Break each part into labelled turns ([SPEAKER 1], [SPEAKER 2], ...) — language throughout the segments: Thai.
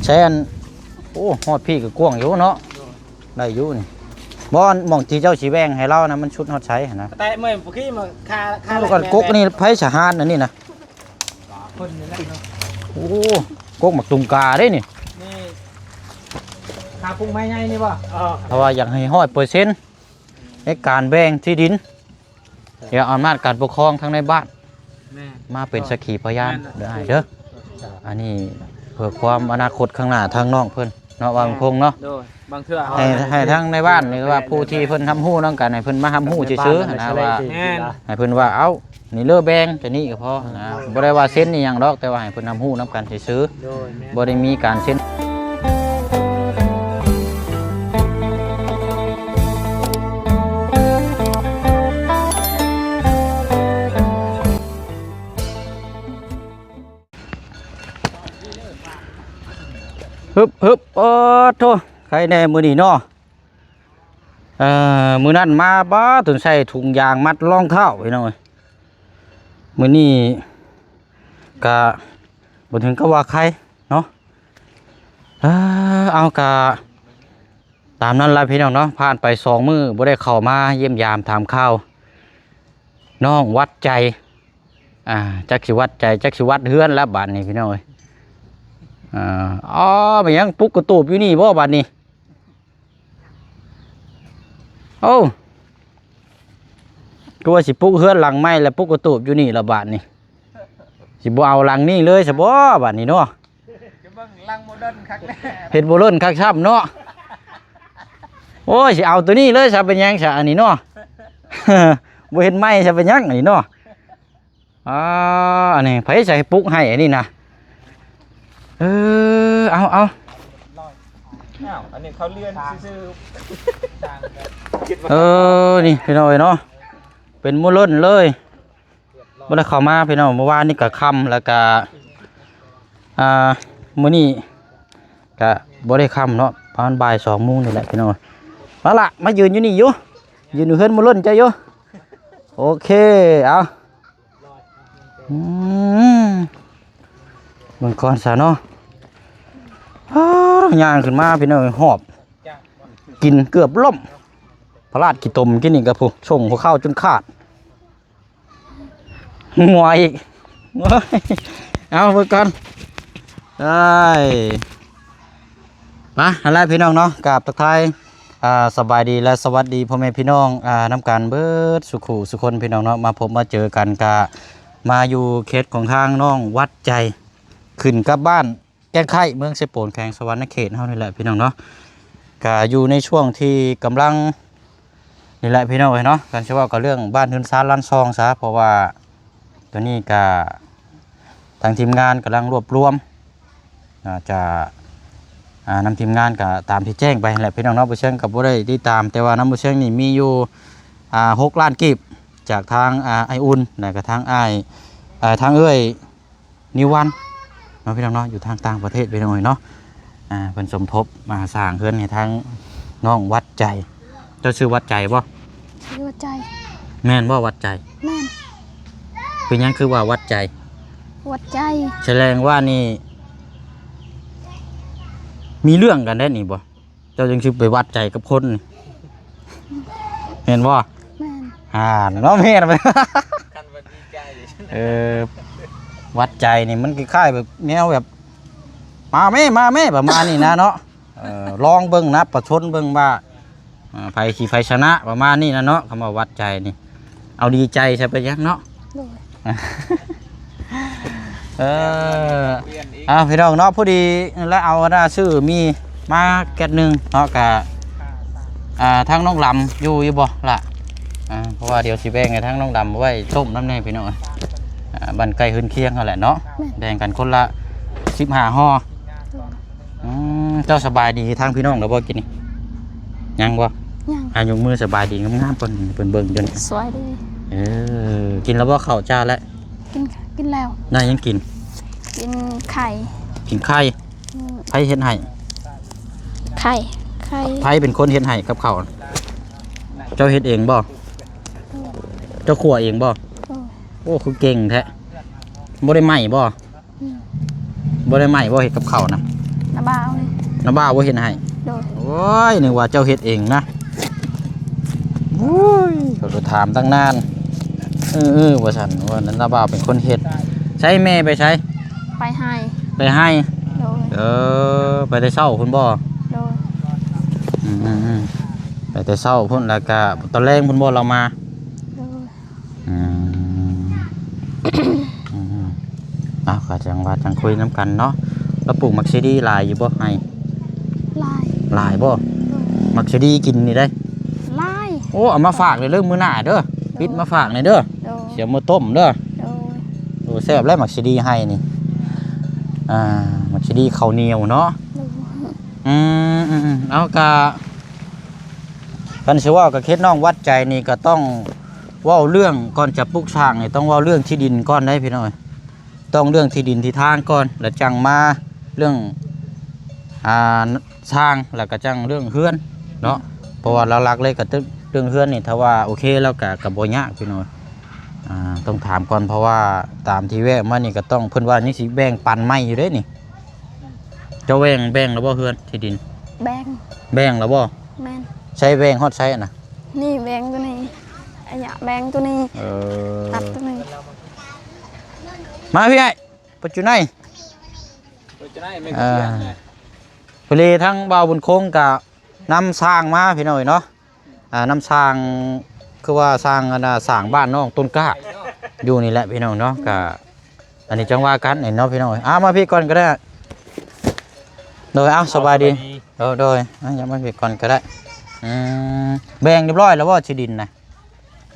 [SPEAKER 1] ใช้อันโอ้ฮอดพี่ก็กว้างอยู่เนาะได้อยู่นี่บ่มองที่เจ้าสีแบงให้เรานะมันชุดฮอดใช้นะ
[SPEAKER 2] แต่เมื่อกี้มาค่า
[SPEAKER 1] ก่อนกกนี่ไผสหารอันนี้นะ
[SPEAKER 2] คนนี่แหละเนาะ
[SPEAKER 1] โอ้กกหมักตุ่มกาได้นี่
[SPEAKER 2] ค่าปรุงไม้ไงนี่บ่
[SPEAKER 1] เพราะว่าอยากให้100%ในการแบ่งที่ดินอย่าอำนาจการปกครองทั้งในบ้านมาเป็นสักขีพยานได้เด้ออันนี้เพื่อความอนาคตข้างหน้าทางน้องเพิ่นเนาะบางพงเนาะ
[SPEAKER 2] บางเทื่อ
[SPEAKER 1] ให้ทั้งในบ้านนี่ว่าผู้ที่เพิ่นทำฮู้นำกันให้เพิ่นมาทำฮู้ซื่อๆนะว่าให้เพิ่นว่าเอ้านี่เลือแบงแต่นี่ก็พอนะบ่ได้ว่าเซ็นนี่หยังดอกแต่ว่าให้เพิ่นทำฮู้นำกันซื่อๆบ่ได้มีการเซ็นฮึบโอ้โธ่ใครแน่มือนี่เนาะมือนั่นมาบ้าถึงใส่ถุงยางมัดรองเท้าพี่น้องมือนี่กะบนถึงก็ว่าใครเนาะเอากะตามนั้นละพี่น้องเนาะผ่านไป2 มื้อบ่ได้เข้ามาเยี่ยมยามถามข้าวน้องวัดใจจักสิวัดใจจักสิวัดเฮือนแล้วบาดนี้พี่น้องไปยังปุ๊กกระตูบอยู่นี่บ่บัดนี้โอ้ก็ว่าสิปุ๊กเฮือนหลังไม้แล้วปุ๊กกระตูบอยู่นี่ละบาดนี้สิบ่เอาหลังนี่เลยซะบ่บัดนี้เนาะ
[SPEAKER 2] จะเบิ่งหลังโมเดิร์นคักแน่
[SPEAKER 1] เฮ็ดโมเดิร์นคักช้ำเนาะโอ้ยสิเอาตัวนี้เลยซะเป็นยังซะอันนี้เนาะบ่เฮ็ดไม้ซะเป็นยังอันนี้เนาะอันนี้ไผสิให้ปุ๊กให้อันนี้นะเอา
[SPEAKER 2] อันนี้เขาเลื่อนซื่
[SPEAKER 1] อนี่พี่น้อยเนาะเป็นมูลล้นเลยบ่ได้เข้ามาพี่น้องเมื่อวานนี่ก็ค่ำแล้วก็มื้อนี้ก็บ่ได้ค่ำเนาะประมาณบ่าย2 โมงนี่แหละพี่น้อยมาละมายืนอยู่นี่อยู่ยืนอยู่เฮือนมูลล้นใจอยู่โอเคเอาเบิ่งก่อนซะเนาะย่างขึ้นมาพี่น้องหอบกินเกือบล่มพลาดกี่ตมกินนี่กับผู้ส่งหัวเข้าจนขาดงัวอีกเอาไปก่อนได้มาอะไรพี่น้องเนาะกราบทักทายสบายดีและสวัสดีพ่อแม่พี่น้องน้ำกันเบิดสุขุสุคนพี่น้องเนาะมาพบมาเจอกันกะมาอยู่เขตของทางน้องวัดใจขึ้นกับบ้านแก้งไข่เมืองเซโปนแขวงสวรรณเขตเท่านี่แหละพี่น้องเนาะก็อยู่ในช่วงที่กำลังนี่แหละพี่น้องเนาะการเชื่อว่าก็เรื่องบ้านทุนซาล้านซองซะเพราะว่าตัวนี้ก็ทางทีมงานกำลังรวบรวมจะนำทีมงานก็ตามที่แจ้งไปแหละพี่น้องเนาะผู้เชี่ยวกับผู้ได้ที่ตามแต่ว่าน้ำผู้เชี่ยวนี่มีอยู่6 ล้านกีบจากทางไออุ่นและก็ทางทางนิวันเนาะพี่น้องเนาะอยู่ทางต่างประเทศไปหน่อยเนาะเป็นสมทบมาสร้างเพื่อนในทางน้องวัดใจเจ้าชื่อวัดใจบ่
[SPEAKER 3] ชื่อวัดใจ
[SPEAKER 1] แม่นบ่วัดใจ
[SPEAKER 3] แม่น
[SPEAKER 1] เป็นยังคือว่าวัดใจแสดงว่านี่มีเรื่องกันได้นี่บ่เจ้าจึงชื่อไปวัดใจกับคนเห็นบ่
[SPEAKER 3] แม่
[SPEAKER 1] นเนาะแม่นไปวัดใจนี่มันคล้ายๆแบบแนวแบบมาแม่ประมาณนี้นะเนาะลองเบิ่งนะประชนเบิ่งว่าไฟขี่ไฟชนะประมาณนี้นะเนาะคำว่าวัดใจนี่เอาดีใจใช่ไปยังเนาะพี่น้องเนาะพอดีแล้วเอาหน้าชื่อมีมาแก๊สหนึ่งเนาะกับทั้งน้องลำอยู่บ่ล่ะเพราะว่าเดี๋ยวสิแบ่งให้ทั้งน้องดำไว้ต้มน้ำแน่พี่น้องบันไก่หืนเคียงนั่นแหละเนาะแบ่งกันคนละ15 ห่อเจ้าสบายดีทางพี่น้องเราบ่กินนี่ยังบ่ยังยกมือสบายดีงามๆเพิ่นเบิ่งจน
[SPEAKER 3] สวยดี
[SPEAKER 1] กินแล้วบ่ข้าวจ้าแล้ว
[SPEAKER 3] กินแล้ว
[SPEAKER 1] น่ายังกิน
[SPEAKER 3] ไข่
[SPEAKER 1] ไผเฮ็ดให้
[SPEAKER 3] ไข่
[SPEAKER 1] ไผเป็นคนเฮ็ดให้กับข้าวเจ้าเฮ็ดเองบ่เจ้าขั่วเองบ่โอ้คือเก่งแท้ บ่ได้ไหม้บ่บ่ได้ไหม้บ่เฮ็ดกับข้าวนะ
[SPEAKER 3] น้าบ่าวนี่
[SPEAKER 1] น้าบ่าวบ่เฮ็ดให้
[SPEAKER 3] โดย
[SPEAKER 1] โอ้ยนึกว่าเจ้าเฮ็ดเองนะโอ้ยเขาก็ถามตั้งนานว่าซั่นว่านั้นน้าบ่าวเป็นคนเฮ็ดใช้แม่ไปใช้
[SPEAKER 3] ไปให้
[SPEAKER 1] ไปให้
[SPEAKER 3] โดย
[SPEAKER 1] ไปแต่เช้าพุ่นบ่
[SPEAKER 3] โดย
[SPEAKER 1] ไปแต่เช้าพุ่นแล้วก็ตอนแรกพุ่นบ่เรามา
[SPEAKER 3] โดย
[SPEAKER 1] ก็จังว่าจังคุยน้ำกันเนาะแล้วปลูกมักซิดีหลายอยู่บ่ให้
[SPEAKER 3] ลาย
[SPEAKER 1] หลายบ่
[SPEAKER 3] โดย
[SPEAKER 1] มักซิดีกินนี่ได้
[SPEAKER 3] ลาย
[SPEAKER 1] โอ้เอามาฝากเลยเรื่องมื้อหน้าเด้อปิดมาฝากหน่อยเด้อ
[SPEAKER 3] โดย
[SPEAKER 1] เสียมาต้มเด้อ
[SPEAKER 3] โดย
[SPEAKER 1] โอ้แซ่บแล้วมักซิดีให้นี่มักซิดีข้าวเหนียวเนาะ
[SPEAKER 3] โดย
[SPEAKER 1] เอากะกันสิว่ากับเคสน้องวัดใจนี่ก็ต้องเว้าเรื่องก่อนจะปลูกสร้างนี่ต้องเว้าเรื่องที่ดินก่อนได้พี่น้อยต้องเรื่องที่ดินที่ทางก่อนแล้วจังมาเรื่องสร้างแล้วก็จังเรื่องเฮือนเนาะเพราะว่าหลักๆเลยก็เรื่องเฮือนนี่ถ้าว่าโอเคแล้วก็บ่ยากพี่น้อยต้องถามก่อนเพราะว่าตามที่แวะมานี่ก็ต้องเพิ่นว่านี่สิแบ่งปันไม้อยู่เด้นี่เจ้าแบ่งแล้วบ่เฮือนที่ดิน
[SPEAKER 3] แบง
[SPEAKER 1] แบ่งแล้วบ่
[SPEAKER 3] แม่น
[SPEAKER 1] ใช้แบ่งฮอดใช้น่ะ
[SPEAKER 3] นี่แบงตัวนี้ไอ้หยาแบงตัวนี้ตัดตัวนี้
[SPEAKER 1] มาพี่ไอ้ปัจจุบัน
[SPEAKER 2] จะได้ไม่เสียไง
[SPEAKER 1] พอดีทั้งเบาบุญโค้งกับนำสร้างมาพี่น้อยเนาะนำสร้างคือว่าสร้างสร้างบ้านน้องต้นกล้าอยู่นี่แหละพี่น้องเนาะกับอันนี้จังว่ากันเนาะพี่น้อยมาพี่ก่อนก็ได้โดยสบายดีโดยยังมาพี่ก่อนก็ได้แบ่งเรียบร้อยแล้วว่าที่ดินนะ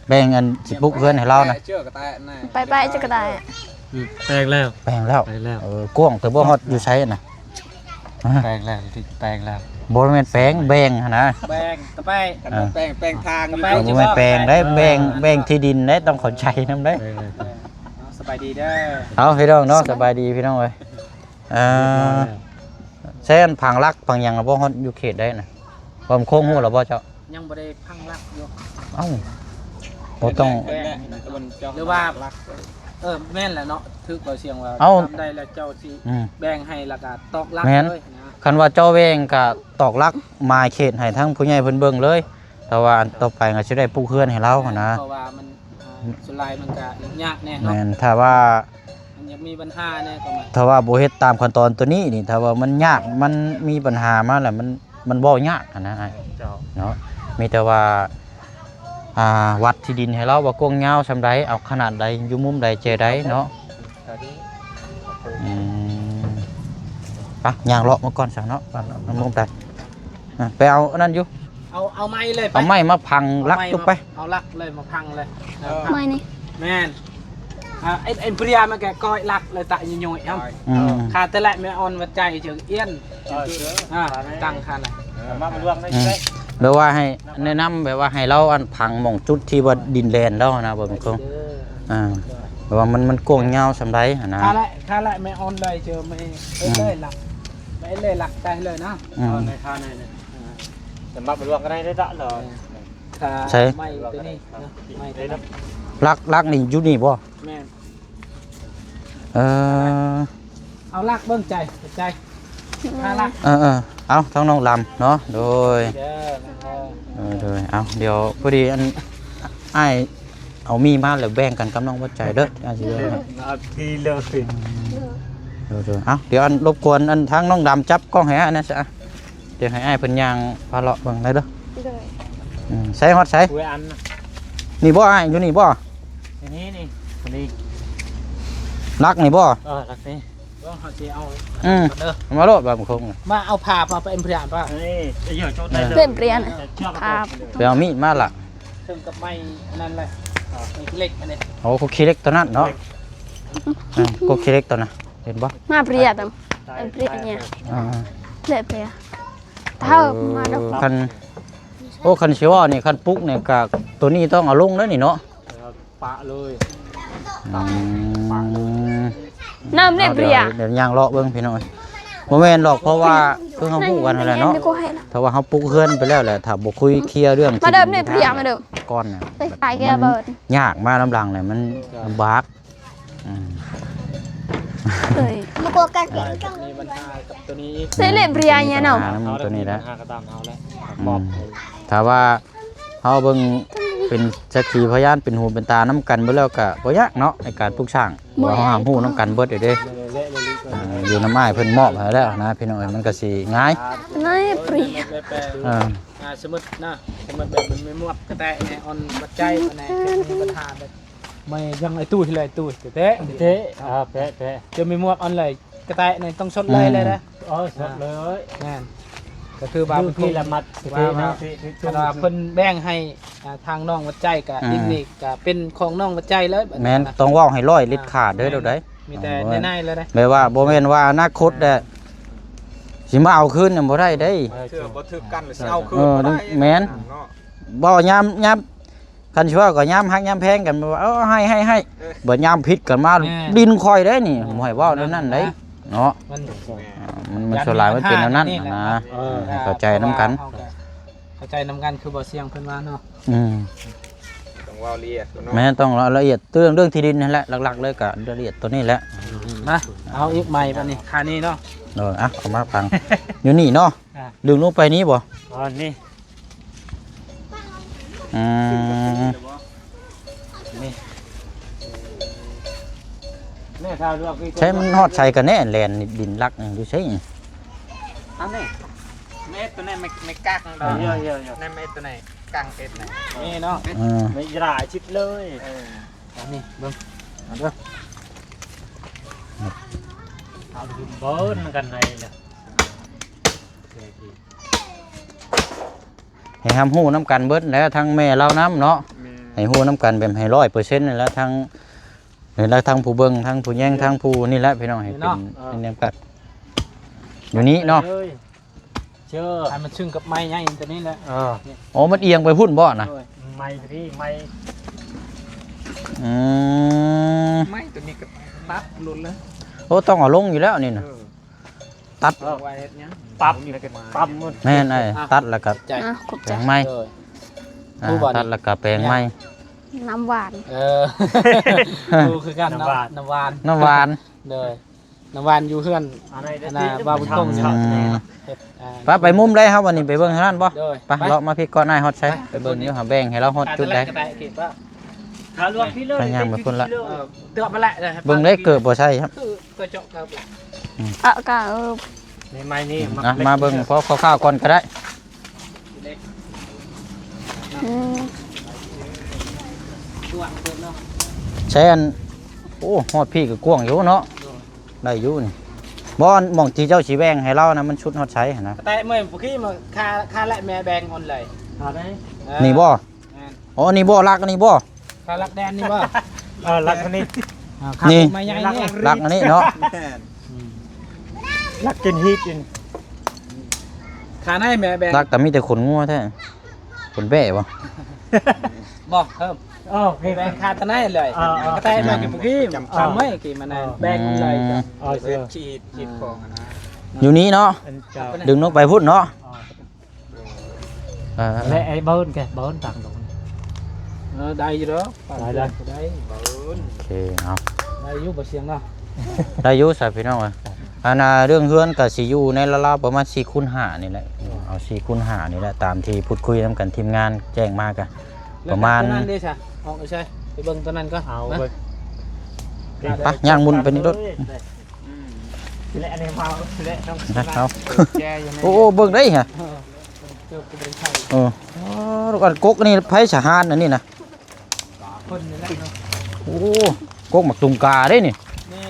[SPEAKER 1] แบ่งอันสิปลูกเพื่อนให้เรานะ
[SPEAKER 2] เชื่อกระต่ายน่ะ
[SPEAKER 3] ไปจะกระได
[SPEAKER 2] แปลงแล้ว
[SPEAKER 1] แบ่งแล้ว
[SPEAKER 2] แปลงแล้ว
[SPEAKER 1] กว้างแต่บ่ฮอดอยู่ใช้น่ะ
[SPEAKER 2] แปลงแล้วแปลงแล้ว
[SPEAKER 1] บ่แม่นแปลงแบ่งนะ
[SPEAKER 2] แปลงตะไปแปลงทาง
[SPEAKER 1] บ่แม่นแปลงได้แบ่งที่ดินได้ต้องเข้าใจนำได้
[SPEAKER 2] สบายดีเด้อ
[SPEAKER 1] เอาพี่น้องเนาะสบายดีพี่น้องเอ้ยแซ่นผังรักผังหยังบ่ฮอดอยู่เขตได้น่ะบ่โค้งฮู้แล้วบ่เจ้า
[SPEAKER 2] ยังบ่ได้พังรักอยู่
[SPEAKER 1] เอ้าบ่ต้อง
[SPEAKER 2] หรือว่าแม่นแหละเนาะทึกเราเสียงว่าทำได้แล้วเจ้าสิแบ่งให้แล้วก็ตอกรักเลยนะ
[SPEAKER 1] คันว่าเจ้าแว่งก็ตอกลักมาเขตให้ทั้งผู้ใหญ่เพิ่นเบิ่งเลยแต่ว่าอันต่อไปก็สิได้ปลูกเฮือนให้เราหั่นนะ
[SPEAKER 2] เพราะว่ามันสุดลายมันก็ยากแน่เนาะ
[SPEAKER 1] แม่นถ้าว่า
[SPEAKER 2] มันยังมีปัญหาแน่ก็มา
[SPEAKER 1] ถ้าว่าบ่เฮ็ดตามขั้นตอนตัวนี้นี่ถ้าว่ามันยากมันมีปัญหามาแล้วมันบ่ยากหั่นนะเนาะมีแต่ว่าวัดที่ดินให้เราว่ากว้างยาวซำใดเอาขนาดใดอยู่มุมใดเจใดเนาะย่างเลาะมาก่อนซะเนาะมันมุมใดไปเอาอันนั้นอยู่
[SPEAKER 2] เอาไม้เลยไป
[SPEAKER 1] เอาไม้มาพังลักจุกไป
[SPEAKER 2] เอาลักเลยมาพังเลย
[SPEAKER 3] ไม่นี่
[SPEAKER 2] แม่นไอ้ปริยามันแกก้อยลักเลยตะยงๆครับขาแต่ละไม่ออนวัดใจเฉิงเอี้ยนตั้งคันน่ะมาเรื่องได้ใช่
[SPEAKER 1] แบบว่าให้แนะนำแบบว่าให้เราอันพังหม่องจุดที่ว่าดินแลนแล้วนะบ่เป็นคงแบบว่ามันกว้างยาวซำใดหั่นนะ
[SPEAKER 2] ถ้าละไม่ออนเลยเจอไม่เลยหลักไม่เลยหลักใจเลยนะในค่าในเนี่ยแต่มาเป็นเรื่องก็ได้ได้ละเหรอใช่ไม่ตัวนี้ไม่ได้รับ
[SPEAKER 1] ลักนี่อยู่นี่บ่
[SPEAKER 2] แม่
[SPEAKER 1] เอา
[SPEAKER 2] ลักเบิ่งใจถ้าลัก
[SPEAKER 1] เอาทั้งน้องลำเนาะโดยเอาเดี๋ยวพอดีอันอ้ายเอามีมาแล้วแบ่งกันกับน้องวัดใจเด้อสิเด้อ
[SPEAKER 2] ทีเลิกสิ
[SPEAKER 1] เอาเดี๋ยวอันรบกวนอันทั้งน้องดำจับกล้องให้อันนั้นซะเดี๋ยวให้อ้ายเพิ่นย่างพาเลาะเบิ่งได้เด้อใส่ฮอดใส่นี่บ่อ้ายอยู่นี่บ่
[SPEAKER 2] นี่คนนี้
[SPEAKER 1] ลักนี่บ่
[SPEAKER 2] ลักนี่ก็เขาจะเอา
[SPEAKER 1] มาโลดบ่คง
[SPEAKER 2] มาเอาผ่ามาเป็นพยานป่ะนี่จะเยอะโจทย์ได้เลย
[SPEAKER 3] เปลี่ยนเปลี่ยนครับ
[SPEAKER 1] ไปเอามีดมาล่ะ
[SPEAKER 2] ซึ่งกับไม้นั่นเลยเล็กอันนี้
[SPEAKER 1] โอ้คุกขี้เล็กตัวนั้นเนาะคุกขี้เล็กตัวน่ะเห็นบ่
[SPEAKER 3] มาเปลี่ยนเปลี่ยนเนี่ยเปลี่ยนเท่ามาดอก
[SPEAKER 1] คันสิว่านี่คันปุ๊กเนี่ยก็ตัวนี้ต้องเอาลงแล้วนี่เนาะ
[SPEAKER 2] ปะเลย
[SPEAKER 3] น้ำเนี่ยเปลี่ยน
[SPEAKER 1] เดี๋ยวย่างเลาะเบิ่งพี่น้อยบ่แม่นหรอกเพราะว่าเพิ่งเฮาพูดกันนั่นแหละเนาะถ้าว่าเฮาปลุกเฮือนไปแล้วแหละถ้าบ่คุยเคลียร์เรื่อง
[SPEAKER 3] มาเดิมเนี่ยเปลี่ยนมาเดิม
[SPEAKER 1] ก่อนเนี่ย
[SPEAKER 3] ไปขายแกเบิร์ด
[SPEAKER 1] ยากมาลำหลังเลยมันลำบาก
[SPEAKER 3] Rồi.
[SPEAKER 4] Mà cô cả
[SPEAKER 2] ได้
[SPEAKER 4] kiện
[SPEAKER 2] มีปัญหากับตัวนี้
[SPEAKER 3] Sẽ lại bria nào.
[SPEAKER 1] น้ำตัวนี้แหละ
[SPEAKER 2] หากระตามเฮาแล้วบอก
[SPEAKER 1] ถ้าว่าเฮาเบิ่งเป็นสักขีพยานเป็นหูเป็นตาน้ำกันเบิดแล้วก็บ่ยากเนาะในการปลูกสร้างว่าเฮาห้ามฮู้น้ำกันเบิดเด้
[SPEAKER 2] เละเลยลิก
[SPEAKER 1] อยู่น้ำอ้ายเพิ่นมอบให้แล้วนะพี่น้องเอ้ยมันก็สิง่าย
[SPEAKER 3] Này bria.
[SPEAKER 2] แปล
[SPEAKER 1] อ่า
[SPEAKER 2] สมมตินะสมมติแบบมันไม่มวดกระแตในออนปัจจัยในมีปัญหาแบบไม่ยังไอตู้ที่เลยตู้เตะเตะเตะจะไม่มวดออนเลยกระแตในต้องชดเลยเลยนะชดเลยนั่นก็คือบางที่ละมัดว่าเพิ่นแบ่งให้ทางน้องวัดใจกับดิกนิกกับเป็นของน้องวัดใจเลย
[SPEAKER 1] แม่นต้องเว้าให้ร้อยลิตรขาดเด้อเด้อได้
[SPEAKER 2] มีแต่ในๆเลยนะ
[SPEAKER 1] แม่ว่าบ่แม่นว่าอนาคตเด้อสิมาเอาคืนน่ะบ่ได้เด้
[SPEAKER 5] เชื่อบ่ถึกกันหรือสิเอาคืน
[SPEAKER 1] แม่น
[SPEAKER 5] เนาะ
[SPEAKER 1] บ่ยามคันชั่วก็ยามฮักยามแพงกันว่าให้บ่ยามผิดกันมาดินคอยได้นี่บ่ให้เว้านั่นได้เนาะ มันส่วนหลายมันเป็นแนวนั้นนะเข้าใจนํกัน
[SPEAKER 2] เข้าใจนํกันคือบ่เสียงเพิ่นว่าเนาะ
[SPEAKER 5] ต้องเว้าละเอียดเนาะ
[SPEAKER 1] แม่นต้องละเอียดเรื่องที่ดินนั่นแหละหลักๆเลยก็ละเอียดตัวนี้แหละ
[SPEAKER 2] มาเอาอีกใหม่บัดนี้ค่านี้เนาะ
[SPEAKER 1] เอามาฟัง อยู่นี่เนาะดึงลงไปนี้บ่
[SPEAKER 2] อ๋อนี่
[SPEAKER 1] อืม
[SPEAKER 2] นี่ถ้าเลือก
[SPEAKER 1] ใช้มันฮอดใส่กันแน่แลนดินลักอยู่ใช่
[SPEAKER 2] อันนี้
[SPEAKER 5] เม็ดตัวนี้ไม่กักเนาะเยอะๆนั่นเม็ดตัวไหนกังเม็ดไหน
[SPEAKER 2] นี่เนาะ ไม่หลายชิดเลยอันนี้เบิ่งเอาเด้อเอาดูเบิ้ลกันในเนี่ย
[SPEAKER 1] ให้ห้ามฮู้น้ำกันเบิดแล้วทั้งแม่เราน้ำเนาะให้ฮู้น้ำกันแบบให้100%นี่แหละทั้งนี่แหละทั้งผู้เบิ่งทั้งผู้แย่งทั้งผู้นี่แหละพี่น้องให้เป็นแนวกัดอยู่นี้เนาะ
[SPEAKER 2] เชื่อให้มันซึ่งกับไม้ใหญ่ตัวนี้แหละ
[SPEAKER 1] อ๋อมันเอียงไปพุ่นบ่นะ
[SPEAKER 2] ไม้ที่ไม้
[SPEAKER 1] อืม
[SPEAKER 5] ไม่ตัวนี้ก็ปั๊บหลุดเลย
[SPEAKER 1] โอ้ต้องเอาลงอยู่แล้วนี่นะตัด
[SPEAKER 5] ไว้เฮ็ดหยัง
[SPEAKER 2] ปั๊บปั๊บหมด
[SPEAKER 1] แม่นไอ้ตัดแล้วก็
[SPEAKER 2] ใจ
[SPEAKER 3] À, cục
[SPEAKER 1] แปลง
[SPEAKER 3] chả.
[SPEAKER 1] ไม้
[SPEAKER 2] รู้บ่นี่
[SPEAKER 1] ตัดแล้วก็แปลงไม้
[SPEAKER 3] Năm vạn.
[SPEAKER 2] ดูคือกันน้ำหวาน
[SPEAKER 1] น้ำหวาน
[SPEAKER 2] เลยน้ำหวานอยู่เพื่อนบาบุญคงเนี่ย
[SPEAKER 1] ป้าไปมุมได้ครับวันนี้ไปเบิ่งทางนั้นบ่
[SPEAKER 2] เลย
[SPEAKER 1] ไปเรามาพี่ก่อนนายฮอดใช้ไปเบิ่งอยู่หาแบ่งให้เราฮอดจุดใด
[SPEAKER 2] ถ้ารวมพี่เลย
[SPEAKER 1] ไปย่างไปพุ่นละ
[SPEAKER 2] เตือนมาแหละ
[SPEAKER 1] เบิ่งได้เกิดบ่ใช่ครับ
[SPEAKER 2] คือกระจกครับ
[SPEAKER 3] Cả
[SPEAKER 2] ในไม้นี่
[SPEAKER 1] มาเบิ่งพอคร่าวๆก่อนก็ได้ ใช้อันโอ้ฮอดพี่ก็กว้างอยู่เนาะได้อยู่นี่บ่อนหม่องที่เจ้าสิแบ่งให้เรานะมันชุดฮอดใช้หั่นนะ
[SPEAKER 2] แต่เมื่อกี้มาค่าและแม่แบงออนเลย
[SPEAKER 1] นี่บ่อ๋อนี่บ่รักอันนี้บ่
[SPEAKER 2] ค่าลักแดนนี่บ่
[SPEAKER 5] รักคนนี้
[SPEAKER 1] นี่
[SPEAKER 2] ไม่ใหญ่นี่
[SPEAKER 1] รักอันนี้เนาะ
[SPEAKER 5] รักกินฮีทกิน
[SPEAKER 2] ค่าให้แม่แบง
[SPEAKER 1] รักแต่มีแต่ขนงัวแท้ขนแบะบ่
[SPEAKER 2] บอกเพิ่มแบงค่าตะไนเลยก็แต่แม่กี่เมื่อกี้ทำไม่กี่มันแบงออนเลย
[SPEAKER 5] เฮ็ดชีดของนะ
[SPEAKER 1] อยู่นี้เนาะดึงนกไปพุ่นเนาะ
[SPEAKER 2] และไอ้เบิ้ลแกเบิ้ลต่างตรงได้อยู่แล้วได้
[SPEAKER 1] โอเคเอา
[SPEAKER 2] ได้อยู่บ่เสียงเนาะ
[SPEAKER 1] ได้อยู่สายพี่น้องอ่ะอันน่ะเรื่องเฮือนก็สิอยู่ในราวๆประมาณ4x5นี่แหละเอา4x5นี่แหละตามที่พูดคุยนำกันทีมงานแจ้งมาก็ประมาณ
[SPEAKER 2] ตัวนั้นดิใช่เอาใช่ไปเบิ่งตัวนั้นก็เอาไป
[SPEAKER 1] ไปย่างมุนไปนี่รถ
[SPEAKER 2] และอันนี้มาและต้อง
[SPEAKER 1] นะเอา
[SPEAKER 2] แกอยู่ใน
[SPEAKER 1] โอ้เบิ่งได้ฮะ
[SPEAKER 2] เจ้าเป็นไทย
[SPEAKER 1] ลูกอันกกนี่ไผสหารอันนี้นะ
[SPEAKER 2] คนนี่แหละเนาะ
[SPEAKER 1] โอ้กกหมักตุงกาได้นี่
[SPEAKER 2] นี่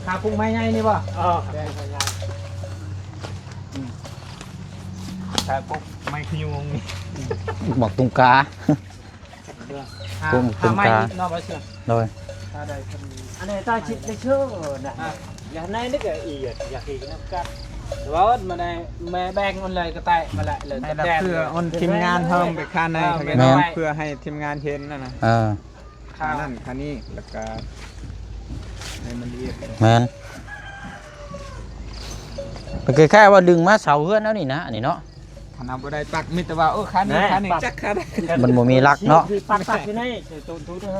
[SPEAKER 2] ขาพุงไม้ใหญ่นี่ป่ะแดงใหญ่ขาพุงไม้ขยุงนี่
[SPEAKER 1] หมักตุงกา
[SPEAKER 2] ขาไม้นอกไปเชื่อ
[SPEAKER 1] โดย
[SPEAKER 2] ถ้าได้คนอันนี้ตาชิดได้เชื่อนะอย่างนั้นนี่ก็อีอยากอีกนะครับแต่ว่ามันได้แม่แบ่งมันเลยก็แตะมาละเลย
[SPEAKER 5] ให้
[SPEAKER 2] แตะ
[SPEAKER 5] เพื่อออนทีมงานเพิ่มไปค่าในเพื่อให้ทีมงานเห็นนะ ค่านั่นค่านี้แล้วก็ให้มันละเอียด
[SPEAKER 1] แม่นก็คล้ายๆว่าดึงมาเสาเฮือนแล้วนี่นะอันนี้เนาะ
[SPEAKER 5] ถ้านับบ่ได้ปักมิตรว่าค่านี้จักค่าได้
[SPEAKER 1] มันบ่มีรักเนาะ
[SPEAKER 2] ปักอยู่ในตูนๆด้วย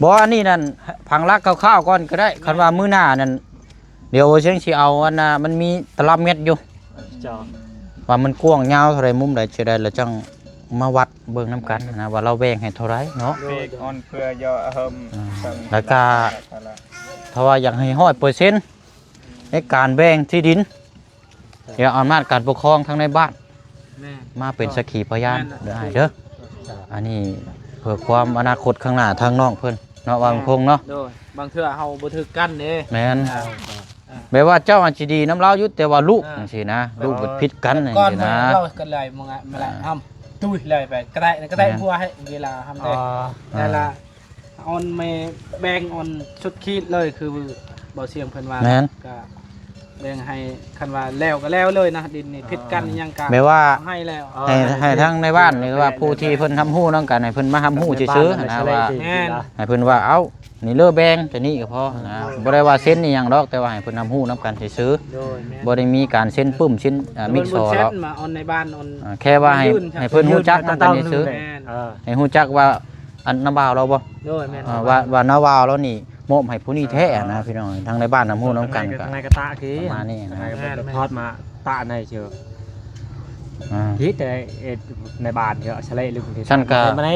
[SPEAKER 1] บ่อันนี้นั่นไผ พังลักคร่าวๆก่อนก็ได้คันว่ามื้อหน้านั่นเดี๋ยวเชียงสิเอาอันน่ะมันมีตลับเม็ดอยู่
[SPEAKER 2] จ้า
[SPEAKER 1] ว่ามันกว้างยาวเท่าไรมุมใดจะได้แล้วจังมาวัดเบิ่งน้ำกันนะว่าเราแบ่งให้เท่าไรเนาะ
[SPEAKER 5] เบรกออนเพื่อย่อเฮิม
[SPEAKER 1] แล้วก็ถ้าว่าอยากให้100%ในการแบ่งที่ดินเดี๋ยวอำนาจการปกครองทั้งในบ้าน
[SPEAKER 2] แม่
[SPEAKER 1] มาเป็นสักขีพยานได้เด้ออันนี้เพื่อความอนาคตข้างหน้าทางน้องเพิ่นเนาะวางพงเนาะ
[SPEAKER 2] โดยบางเทื่อเฮาบ่ถึกกันเด้
[SPEAKER 1] แม่นแม้ว่าเจ้าอาจสิดีน้ำเล่าอยู่แต่ว่าลูกจังซี่นะลูกบ่ผิดกันจัง
[SPEAKER 2] ก่อน
[SPEAKER 1] ซี่
[SPEAKER 2] มา
[SPEAKER 1] นะ
[SPEAKER 2] เรากันเลยมึงอ่ะมาละทำตุ้ยเลยไปก็ได้พัวให้เวลาทำได้แต่ละออนไม่แบ่งออนชุดคีดเลยคือบ่เสียงเพิ่นว่า
[SPEAKER 1] แม่น
[SPEAKER 2] ก็แบ่งให้คันว่าแล้วก็แล้วเลยนะดินนี่ผิดกันยังกะ
[SPEAKER 1] แม้ว่า
[SPEAKER 2] ให้แล้ว
[SPEAKER 1] ให้ทั้งในบ้านหรือว่าผู้ที่เพิ่นทำฮู้นำกันให้เพิ่นมาทำฮู้ซื่อๆนะว่า
[SPEAKER 2] แม่น
[SPEAKER 1] ให้เพิ่นว่าเอ้านี่เลือแบงแต่นี่ก็พอนะบ่ได้ว่าเส้นนี่หยังดอกแต่ว่าให้เพิ่นทำฮู้นำกันซื่อ
[SPEAKER 2] โดยแม่น
[SPEAKER 1] ๆบ่ได้มีการเส้นปึ้มชิ้นมิกซอร์หรอก
[SPEAKER 2] มาออนในบ้านออน
[SPEAKER 1] แค่ว่าให้เพิ่นฮู้จักนำกันซื่อ
[SPEAKER 2] แม่น
[SPEAKER 1] ๆให้ฮู้จักว่าอันน้าบ่าวเราบ่
[SPEAKER 2] โดยแม่น
[SPEAKER 1] ว่าน้าบ่าวเรานี่มอบให้ผู้นี้แท้นะพี่น้องทั้งในบ้านทำฮู้นำกันก็
[SPEAKER 4] ในกระตะคือ
[SPEAKER 1] ประมาณนี้นะ
[SPEAKER 4] ทอดมาตะในเชียว
[SPEAKER 1] อ่า
[SPEAKER 4] ที่แต่ในบ้านก็เฉลยลึกที่
[SPEAKER 1] ฉันก็
[SPEAKER 4] มาไหน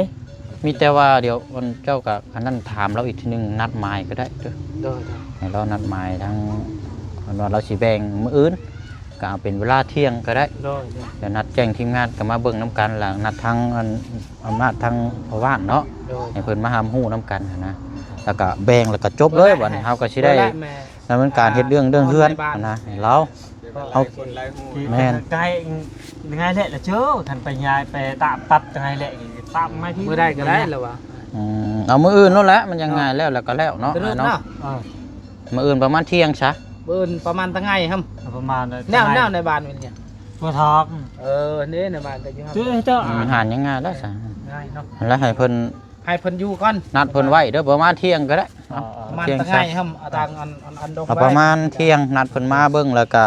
[SPEAKER 1] มีแต่ว่าเดี๋ยววันเจ้าก็อันนั้นถามเราอีกทีนึงนัดหมายก็ได้เด้อ
[SPEAKER 2] โดย
[SPEAKER 1] ให้เรานัดหมายทั้งว่าเราสิแบ่งมื้ออื่นก็เอาเป็นเวลาเที่ยงก็ได้
[SPEAKER 2] โดย
[SPEAKER 1] เดี๋ยวนัดแจ้งทีมงานก็มาเบิ่งน้ำกันแล้วนัดทั้งอำนาจทั้งพว่านเนาะ
[SPEAKER 2] โดย
[SPEAKER 1] ให้เพิ่นมาหามฮู้น้ำกันนะแล้วก็แบ่งแล้วก็จบเลยบัดนี้เฮาก็สิได้ดำเนินการเฮ็ดเรื่องเฮือนนะให้เรา
[SPEAKER 5] เอาคนไล่หู
[SPEAKER 1] แม่น
[SPEAKER 4] ไกลง่ายแหละละเจ้าท่านไปยายไปตามตัดง่ายแหละตามมาที่
[SPEAKER 2] เมื่อได้ก็ได้แล้ววะ
[SPEAKER 1] เอามื้ออื่นนั่นแหละมันยังง่ายแล้วก็แล้วเนาะ
[SPEAKER 2] เริ่ม
[SPEAKER 1] เนาะ
[SPEAKER 2] เนาะ
[SPEAKER 1] มื้ออื่นประมาณเที่ยงซะ
[SPEAKER 2] เบิ่นประมาณตั้งไงครับ
[SPEAKER 4] ประมาณ
[SPEAKER 2] แนวในบ้านเป็นเนี่ย
[SPEAKER 4] ตัวทอก
[SPEAKER 2] นี่ในบ้านแต่อยู่ครับ
[SPEAKER 4] เจ้า
[SPEAKER 1] อาหารยังง่ายแล้วซะ
[SPEAKER 2] ง่ายเนาะ
[SPEAKER 1] แล้วให้เพิ่น
[SPEAKER 2] ให้เพิ่นอยู่ก่อน
[SPEAKER 1] นัดเพิ่นไว้เด้อประมาณเที่ยงก็ได้
[SPEAKER 2] ประมาณตั้งไงครับเอาทางอันดง
[SPEAKER 1] เอาประมาณเที่ยงนัดเพิ่นมาเบิ่งแล้วก็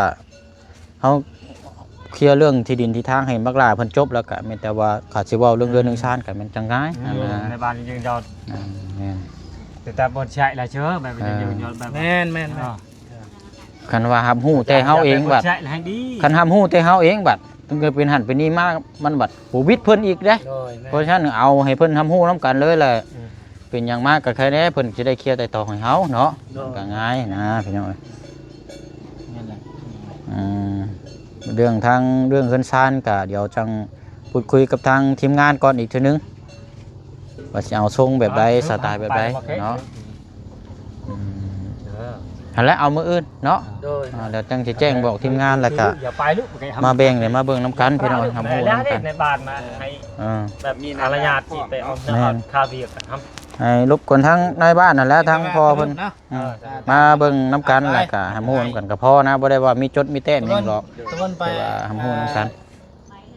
[SPEAKER 1] เฮาเคลียร์เรื่องที่ดินที่ทางให้บักหลาเพิ่นจบแล้วก็แม่นแต่ว่าขาดสิเว้าเรื่องเรือนเรื่องชานก็แม่นจังง่ายนะ
[SPEAKER 4] ในบ้านยังยอด
[SPEAKER 1] แม่น
[SPEAKER 4] แต่บนใช่ละเจ้าแบบยังยอดแบบ
[SPEAKER 2] แม่นแม่น
[SPEAKER 1] คันว่าหำฮู้แต่เฮาเองบัด
[SPEAKER 4] ใช่ละดี
[SPEAKER 1] คันหำฮู้แต่เฮาเองบัดมันเกิดเป็นหันเป็นนี่มามันบัดบ่วิดเพิ่นอีกเด้
[SPEAKER 2] โดย
[SPEAKER 1] เพราะฉะนั้นเอาให้เพิ่นทำฮู้นํกันเลยแหละเป็นอย่างมากก็แค่นี้เพิ่นสิได้เคลียร์ไต่ต่อให้เฮาเนาะก็ง่ายนะพี่น้องเอ้ย
[SPEAKER 2] นั่นแหละ
[SPEAKER 1] อืมเรื่องทางเรื่องเฮือนซานก็เดี๋ยวจังพูดคุยกับทางทีมงานก่อนอีกเทื่อนึงว่าสิเอาทรงแบบใดสไตล์แบบใดเนาะหั่นแหละเอามื้ออื่นเนาะ
[SPEAKER 2] โดย
[SPEAKER 1] เดี๋ยวจังสิแจ้งบอกทีมงานแล้วก็
[SPEAKER 4] อย่าไปลูก
[SPEAKER 1] มาแบ่งเลยมาเบิ่งน้ำกันพี่น้องทำฮู้
[SPEAKER 4] แล้ว
[SPEAKER 1] น้ำกัน
[SPEAKER 4] ในบ้านมาให้ แบบมีอารยาทที่ไปเอาคาเวียกันครับ
[SPEAKER 1] ให้รบกวนทั้งในบ้านนั่นแหละทั้งพ่อเพิ่น
[SPEAKER 2] เนาะ
[SPEAKER 1] มาเบิ่งน้ำกันแล้วก็ทำฮู้น้ำกันก็พอนะบ่ได้ว่ามีจดมีแต้มหยังหรอก
[SPEAKER 2] ต้นไป
[SPEAKER 1] แต่ว่าทำฮู้น้ำกัน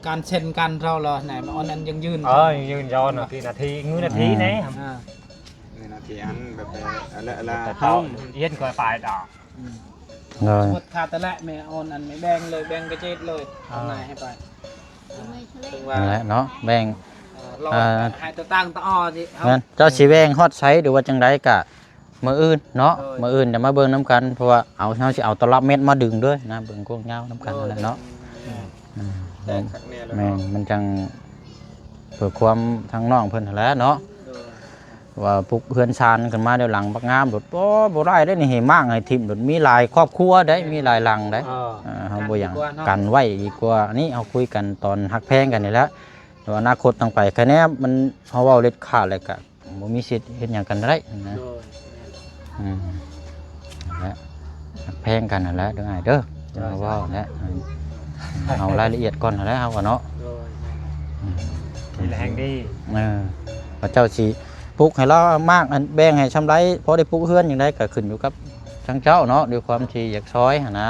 [SPEAKER 2] การเช่นกันเราเหรอไหนมาออนนั้นยังยืน
[SPEAKER 4] ยืนยอนนาทีงื้อนาทีไหน
[SPEAKER 5] ในนาทีอันแบบอะไร
[SPEAKER 4] แต่ต้องเย็นก่อนไปดอก
[SPEAKER 1] เลย
[SPEAKER 2] หมดขาดแต่ละไม่ออนอันไม่แบ่งเลยแบ่งกระเจ็ดเลยเอาไหนให้ไปถึงว่า
[SPEAKER 1] นั่นแหละเนาะแบ่ง
[SPEAKER 2] เราให้ตัวตั้งตัวอ้อสิเอา
[SPEAKER 1] งั้นเจ้าสิแบ่งฮอดไซส์หรือว่าจังไดก็มื้ออื่นเนาะมื้ออื่นเดี๋ยวมาเบิ่งน้ำกันเพราะว่าเอาเฮาสิเอาตลับเม็ดมาดึงด้วยนะเบิ่งกว้างยาวน้ำกันนั่นแหละเนาะแม่นมันจังเพื่อความทางน้องเพิ่นนั่นแหละเนาะว่าปลุกเฮือนชานขึ้นมาเดี๋ยวหลังบักงามโดดบ่ได้ได้นี่ให้มากให้ทิ่มโดดมีหลายครอบครัวได้มีหลายหลังได้เฮาบ่อย่างกันไว้ดีกว่านี่เอาคุยกันตอนฮักแพงกันนี่แหละแต่ว่าอนาคตต่างไปแค่นี้มันเฮาเว้าเล็ดขาดเลยก็บ่มีสิทธิ์เฮ็ดหยังกันได้นะนั่นแหละฮักแพงกันนั่นแหละเด้ออ้ายเด้อจะมาเว้าแหละเอารายละเอียดก่อนนั่นแหละเฮาก็เนาะ
[SPEAKER 4] แรงดี
[SPEAKER 1] พระเจ้าสิปลูกให้เรามากอันแบ่งให้ชำไรพอได้ปลูกเฮือนอย่างไรก็ขึ้นอยู่กับช่างเจ้าเนาะด้วยความที่อยากซอยนะ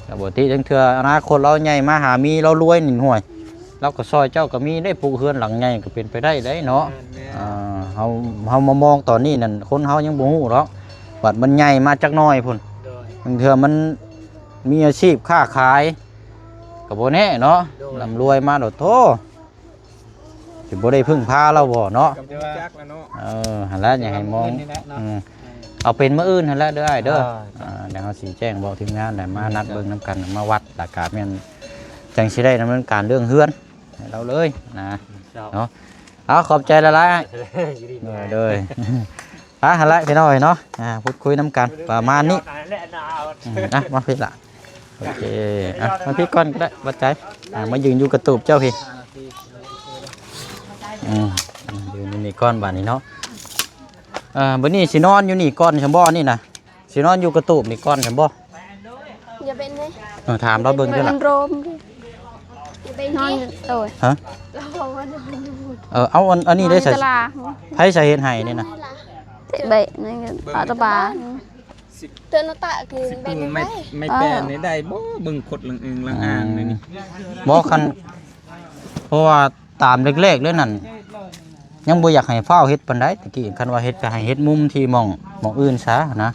[SPEAKER 1] แต่บที่จังเทื่ออนาคตเราใหญ่มาหามีเรารวยหนึ่งห่วยเราก็ซอยเจ้าก็มีได้ปลูกเฮือนหลังใหญ่ก็เป็นไปได้เนาะเฮามามองตอนนี้นั่นคนเฮายังบ่ฮู้หรอกบัดมันใหญ่มาจักหน่อยพุ่นบางเทื่อมันมีอาชีพค้าขายก็บ่แน่เนาะร่ำรวยมาโดดโตสิบ่ได้พึ่งพาเราบ่เนาะ
[SPEAKER 5] กับจักแล้วเนาะ
[SPEAKER 1] หันแล้วอย่าให้มอง เอาเป็นมื้ออื่นนั่นแหละเด้อเด้อเดี๋ยวเฮาสิแจ้งบอกทีมงานแล้วมานัดเบิ่งนํกันมาวัดหลักการแม่นจังสิได้ดำเนินการเรื่องเฮือนให้เราเลยนะเนาะเอาขอบใจละลายเด้อหั่นละพี่น้อยเนาะพูดคุยนํกันประมาณนี้มาพี่ละโอเคมาพี่ก่อนก็ได้วัดใจมายืนอยู่กระตูบเจ้าพี่ยืนอยู่นี่ก้อนบ้านนี้เนาะบัดนี้สินอนอยู่นี่ก้อนฉันบ่นี่นะสินอนอยู่กระตูบนี่ก้อนฉันบ่
[SPEAKER 3] อย่าเป็นเลย
[SPEAKER 1] ถามเราเบิ่งด้วยล่ะ
[SPEAKER 3] มันโรมอย่าเป็นนอนโอ้ย
[SPEAKER 1] ฮะ
[SPEAKER 3] เราบอกว่านอนอยู่
[SPEAKER 1] เอาอันนี้ได้ใส่
[SPEAKER 3] ตลาด
[SPEAKER 1] ไผใส่เฮ็ดให้นี่นะ
[SPEAKER 3] เตะเบะนี่ก็ปาตะบาเตือนตะคือเป็น
[SPEAKER 5] ไม่แปลนได้บ่บึงขดลังอ่างนี่
[SPEAKER 1] บ่คันเพราะว่าตามเล็กๆเลยนั่นยังบ่อยากให้เฝ้าเฮ็ดปานใดตะกี้คันว่าเฮ็ดก็ให้เฮ็ดมุมที่มองอื่นซะนะ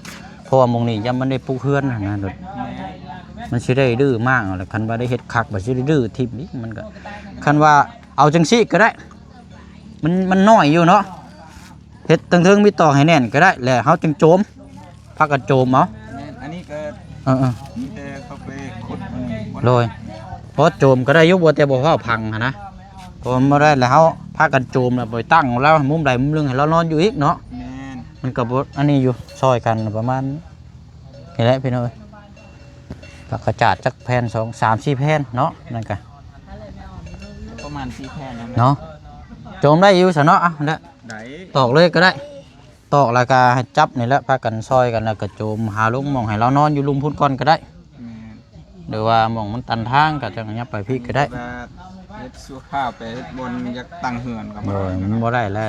[SPEAKER 1] เพราะว่ามุมนี้ยังมันได้ปลูกเฮือนนะมันสิได้ดื้อมากแหละคันว่าได้เฮ็ดคักบ่สิได้ดื้อทิ่มนี่มันก็คันว่าเอาจังซี่ก็ได้มันน้อยอยู่เนาะเฮ็ดเทิงๆมีตอกให้แน่นก็ได้แล้วเฮาจึงโจมพักกันโจมเอา
[SPEAKER 5] อันนี้ก็ มีแต่เขาไปขุด
[SPEAKER 1] โดยเพราะโจมก็ได้อยุบแต่บ่เฮาพังนะพอมาได้แล้วเฮาพากันโจมแล้วไปตั้งแล้วมุมใดมุมหนึงให้เรานอนอยู่อีกเนาะ
[SPEAKER 5] แม่น
[SPEAKER 1] มันก็บ่อันนี้อยู่ซอยกันประมาณนี่แหละพี่น้อยผักกระจาดจักแผ่น2 3 4แผ่นเนาะนั่นก็
[SPEAKER 5] ประมาณ4แผ่นนั่น
[SPEAKER 1] เนาะโจมได้อยู่ซะเนาะแล้ว
[SPEAKER 5] ได้
[SPEAKER 1] ตอกเลยก็ได้ตอกแล้วก็ให้จับนี่แหละพากันซอยกันแล้วก็โจมหาลุงมองให้เรานอนอยู่ลุมพุ่นก่อนก็ได้หรือว่ามองมันตันทางก็จังยับไปพี่ก็ได้
[SPEAKER 5] เฮ็ดสุข้าวไปเฮ็ดบนอยากตั้งเฮือนกับ
[SPEAKER 1] โดยมันบ่ได้แล้ว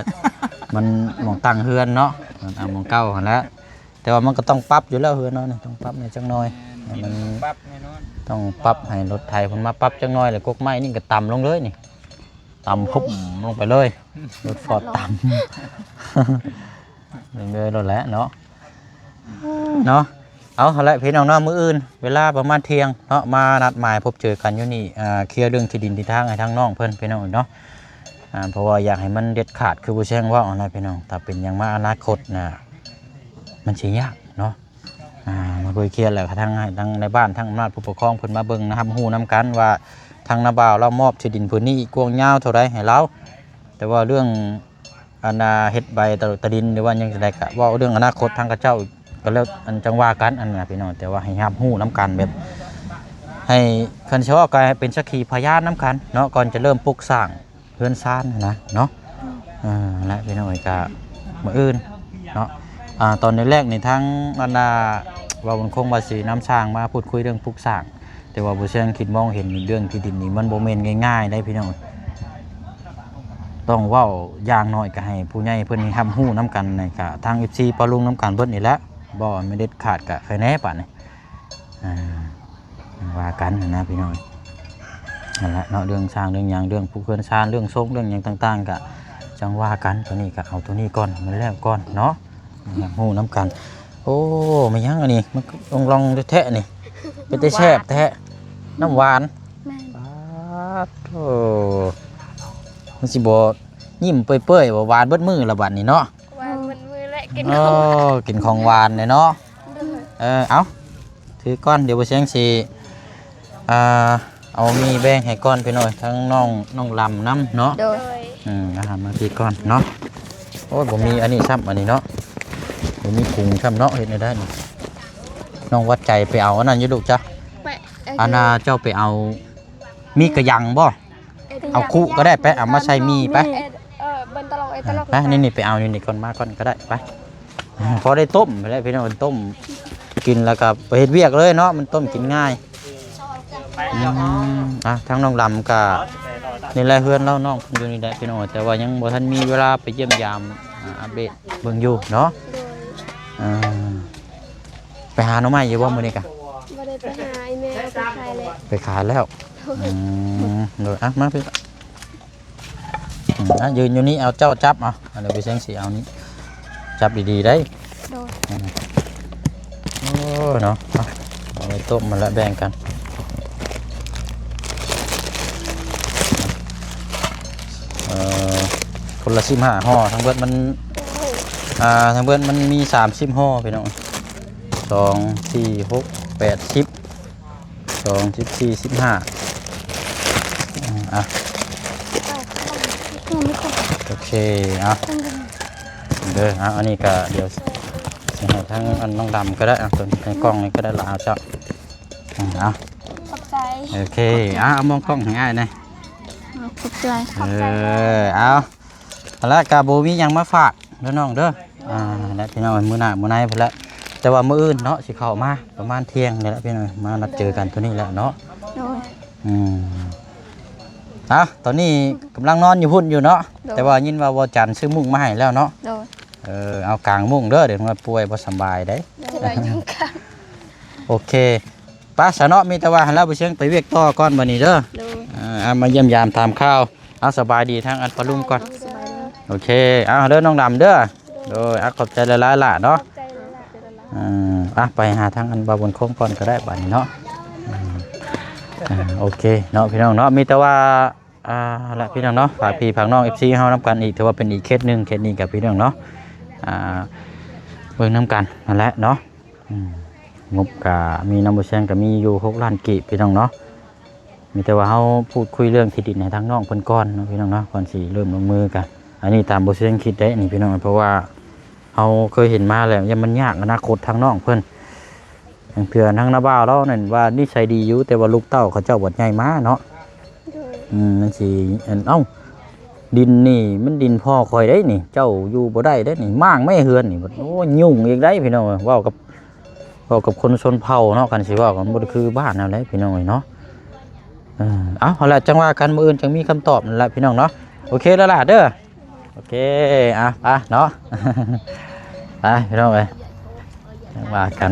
[SPEAKER 1] มันหมองตั้งเฮือนเนาะมันเอาหมองเก่าหั่นแหล้วแต่ว่ามันก็ต้องปรับอยู่แล้วเฮือนเนาะนี่ต้องปรับในจังน้อยให้มัน
[SPEAKER 5] ปั๊บแน่นอน
[SPEAKER 1] ต้องปรับให้รถไถเพิ่นมาปรับจังน้อยแล้วกกไม้นี่ก็ต่ำลงเลยนี่ต่ำพุ่มลงไปเลยรถฟอร์ดต่ำเลยรถแล้วเนาะเอาหั่นแหละพี่น้องเนาะมื้ออื่นเวลาประมาณเที่ยงเนาะมานัดหมายพบเจอกันอยู่นี่เคลียร์เรื่องที่ดินที่ทางให้ทางน้องเพิ่นพี่น้องเนาะเพราะว่าอยากให้มันเด็ดขาดคือผู้แช่งว่าอะไรพี่น้องถ้าเป็นอย่างมาอนาคตนะมันสิยากเนาะมาคุยเคลียร์แล้วทางในบ้านทางอำนาจผู้ปกครองเพิ่นมาเบิ่งนะครับฮู้นํกันว่าทางนาบ่าวเรามอบที่ดินพื้นนี้กว้างยาวเท่าใดให้เราแต่ว่าเรื่องเฮ็ดใบตะดินหรือว่าหยังจังไดก็ว่าเรื่องอนาคตทางกระเจ้าก็แล้วอันจังว่ากันอันน่ะพี่น้องแต่ว่าให้รับฮู้นํกันแบบให้คันเชื่อว่าก็ให้เป็นสักขีพยานนํกันเนาะก่อนจะเริ่มปลูกสร้างเฮือนซ่านนะเนาะและพี่น้องก็มื้ออื่นเนาะตอนแรกในทั้งว่ามันคงว่าสินำสร้างมาพูดคุยเรื่องปลูกสร้างแต่ว่าผู้เชี่ยวชาญคิดมองเห็นเรื่องที่ดินนี่มันบ่แม่นง่ายๆได้พี่น้องต้องเว้าอย่างน้อยก็ให้ผู้ใหญ่เพิ่นรับรู้นํกันในก็ทาง FC ปะลุงนํกันเบิดนี่แหละบ่ไม่เด็ดขาดก็ใครแน่ปานนี้ว่ากันนะพี่น้องนั่นแหละเนาะเรื่องสร้างเรื่องหยังเรื่องผู้เพิ่นสร้างเรื่องทรงเรื่องหยังต่างๆก็จังว่ากันตัวนี้ก็เอาตัวนี้ก่อนมันแล้วก่อนเนาะฮู้นํกันโอ้ไม่ยังอันนี้มันลองแท้ๆนี่เป็นแต่แซ่บแท้น้ำหวานโอ้มันสิบ่ยิ้มเปื่อยๆว่าหวานเบิดมือละบัดนี้เนาะ
[SPEAKER 3] วางมันมือและกิน
[SPEAKER 1] กินของหวานเลยเนาะเอาถือก้อนเดี๋ยวบ่เสียงสิเอามีแบ่งให้ก้อนไปหน่อยทั้งน้องลำน้ำเนาะ
[SPEAKER 3] โดย
[SPEAKER 1] อาหารมาพี่ก้อนเนาะโอ้ยผมมีอันนี้ซ้ำอันนี้เนาะผมมีกุ้งซ้ำเนาะเห็นได้นี่น้องวัดใจไปเอาอันนั้นอยู่ลูกจ้ะอันน่ะเจ้าไปเอามีกระยังบ่เอาคู่ก็ได้ไปเอามาใส่มีไป
[SPEAKER 3] บันตลก
[SPEAKER 1] ไปนี่ไปเอานี่ก่อนมาก่อนก็ได้ไปพอได้ต้มไปได้พี่น้องต้มกินแล้วก็ไปเฮ็ดเวียกเลยเนาะมันต้มกินง่ายทั้งน้องลำกับนี่แหละเพื่อนเล่าน้องอยู่นี่แหละพี่น้องแต่ว่ายังบ่ทันมีเวลาไปเยี่ยมยามอัปเดตเบิ่งอยู่เนาะไปหาหน่อไม้อยู่บ่มื้อนี้กะ
[SPEAKER 3] บ่ได้ไปหาไอ้แม่ไปขายเลย
[SPEAKER 1] ไปขายแล้วโดยมาพี่ยืนอยู่นี่เอาเจ้าจับเอาเดี๋ยวไปเสียงสีเอานี้จับดีๆได้โอ้เนาะเอาไปต้มมาแล้วแบ่งกันคนละ15ห่อทั้งเบิดมัน ทางเบิ้นมันมี30ห่อพี่น้อง2 4 6 8 10 2 14 15อ่ะโอเคเอาเด้อเอาอันนี้ก็เดี๋ยวสิให้ทั้งอันน้องดำก็ได้อ่ะตัวในกล้องนี่ก็ได้ละเอาเจ้าเอา
[SPEAKER 3] ขอบใจ
[SPEAKER 1] โอเคเอามองกล้องให้ง่ายหน่อย
[SPEAKER 3] ขอบใจขอบใจ
[SPEAKER 1] เอาแล้วกาโบมียังมาฝากเด้อน้องเด้อแล้วพี่น้องมื้อหน้ามื้อไหนพุ่นละแต่ว่ามื้ออื่นเนาะสิเข้ามาประมาณเที่ยงนี่แหละพี่น้องมานัดเจอกันตัวนี้แหละเนาะ
[SPEAKER 3] โดย
[SPEAKER 1] ตอนนี้กำลังนอนอยู่พุ่นอยู่เนาะแต่ว่ายินว่าบ่จันซื้อมุ้งมาให้แล้วเนาะ
[SPEAKER 3] โดย
[SPEAKER 1] เอากลางมุ้งเด้อเดี๋ยวมันป่วยบ่สบายได้ โอเคป้าสะเนาะมีแต่ว่าให้เราไปเชียงไปเวียกต่อก่อนบัดนี้เด้อ
[SPEAKER 3] โดย
[SPEAKER 1] มาเยี่ยมยามตามข้าวเอาสบายดีทั้งอันปลุงก่อน
[SPEAKER 3] สบายดี
[SPEAKER 1] โอเคเอาเด้อน้องดำเด้อโดยขอบใจหลายๆล่ะเนาะ
[SPEAKER 3] ขอบใจเลยล่ะ
[SPEAKER 1] ไปหาทางอันบาบนโค้งก่อนก็ได้บัดนี้เนาะโอเคเนาะพี่น้องเนาะมีแต่ว่าละพี่น้องเนาะฝากพี่ฝากน้อง FC เฮานํกันอีกถือว่าเป็นอีกเคสหนึงเคสนี้กับพี่น้องเนาะเบิ่งนํกันนั่นแหละเนาะงบก็มีน้ำบ่แซงก็มีอยู่6ล้านกีบพี่น้องเนาะมีแต่ว่าเฮาพูดคุยเรื่องที่ดินให้ทางน้องเพิ่นก่อนเนาะพี่น้องเนาะก่อนสิเริ่มลงมือกันอันนี้ตามบ่แซงคิดได้นี่พี่น้องเพราะว่าเฮาเคยเห็นมาแล้วยังมันยากอนาคตทางน้องเพิ่นเพื่อทางนาบ่าวเรานั่นว่านิสัยดีอยู่แต่ว่าลูกเต้าเขาเจ้าบ่ใหญ่มาเนาะนั่นสิดินนี่มันดินพ่อคอยได้นี่เจ้าอยู่บ่ได้ได้นี่ม่างไม่เฮือนนี่โอ้ยุ่งอีกได้พี่น้องเว้ากับคนชนเผ่าเนาะกันสิว่ากันบ่ได้คือบ้านนั่นแหละพี่น้องเนาะเอาล่ะจังว่ากันมื้ออื่นจังมีคำตอบนั่นแหละพี่น้องเนาะโอเคแล้วล่ะเด้อโอเคไปเนาะ ไปพี่น้องเอ้ยจังว่ากัน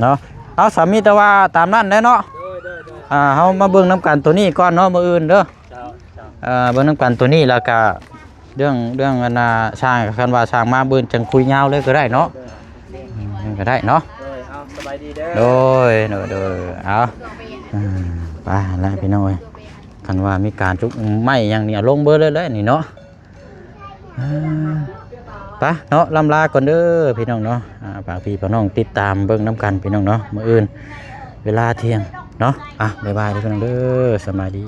[SPEAKER 1] เนาะเอาสามีแต่ว่าตามนั้นได้เนาะเฮามาเบิ่งน้ำกันตัวนี้ก่อนเนาะมื้ออื่นเด้อเบิ่งน้ำกันตัวนี้แล้วก็เรื่องอันช่างคันว่าช่างมาเบิ่งจังคุยยาวเลยก็ได้เนาะก็ได้เนาะ
[SPEAKER 2] สบายดีเด้อ
[SPEAKER 1] โดยเอาไปแล้วพี่น้อยคันว่ามีการจุกไม่อย่างนี้ลงเบอร์เลยนี่เนาะไปเนาะลำลาก่อนเด้อพี่น้องเนาะฝากพี่ฝากน้องติดตามเบิ่งน้ำกันพี่น้องเนาะมื้ออื่นเวลาเที่ยงเนาะบ๊ายบายพี่น้องเด้อสวัสดี